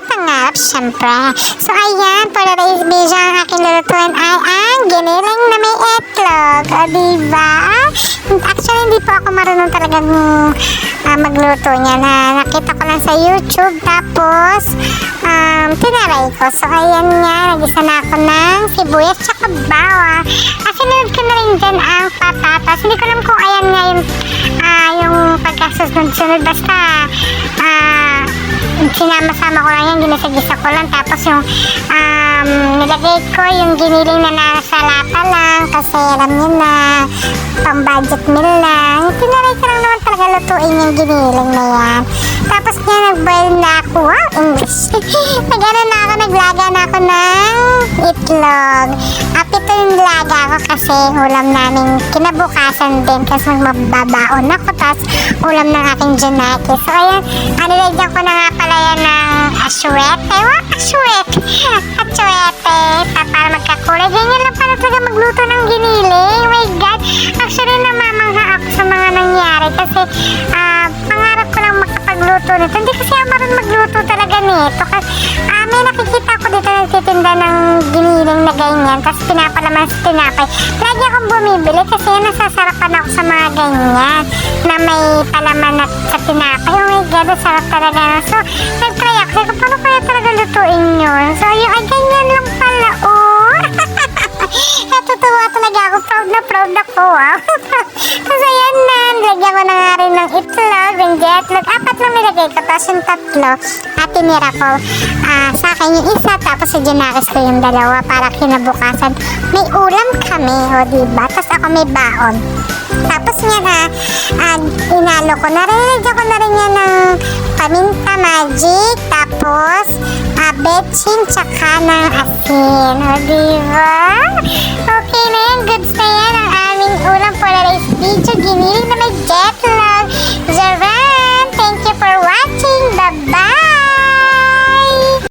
pangarap, syempre. So, ayan, para today's video, ang aking lulutuin ay ang giniling na may itlog. O, diba? Actually, hindi po ako marunong talagang magluto niya. Nakita ko lang sa YouTube, tapos tinaray ko. So, ayan nga, nagisa na ako ng sibuyas tsaka bawang. Sinunod ko na rin dyan ang patatas. Hindi ko alam kung ayan nga yung pagkasunod-sunod. Basta, sinama-sama ko lang yan, ginisa-gisa ko lang. Tapos yung nilagay ko yung giniling na nasa lata lang kasi alam nyo na pang budget meal lang. Tinaray ko lang naman talaga lutuin yung giniling na yan. Tapos nga nag-boil na ako. Wow, English. Naglaga na ako ng itlog. Ito yung laga ko kasi ulam namin kinabukasan din kasi magbabaon ako. Tapos ulam ng aking Janaki. So ayan, nilagyan ko na nga pala yan ng asyuete. Wow, asyuete. Asyuete. Para magkakulay. Ganyan lang pala talaga magluto ng giniling. Oh my God. Actually, namamangha ako sa mga nangyari kasi pangarap ko lang makapagluto nito. Hindi kasi ako marunong magluto talaga nito. Kasi may nakikita ko dito nagtitinda ng giniling na ganyan. Tapos pinapalaman sa tinapay. Lagi akong bumibili kasi nasasarapan ako sa mga ganyan na may palaman na sa tinapay. Oh my God, sarap talaga. So, nag-try ako. Sabi ko, paano kaya talaga lutuin yun? So, yung ganyan lang pala. Oh! Natutuwa talaga ako. Proud ako. Kasi ayan na. Nilagyan ko na nga rin ng itlog, ng jetlog. 4 lang nilagay ko. Tapos yung 3, tinira ko sa akin yung isa. Tapos sa Janakis ko yung 2 para kinabukasan. May ulam kami. O diba? Tapos ako may baon. Tapos nga inalo ko na rin. Nilagyan ko na rin yan ng paminta magic. Tapos betchin tsaka ng asin. O diba? Okay na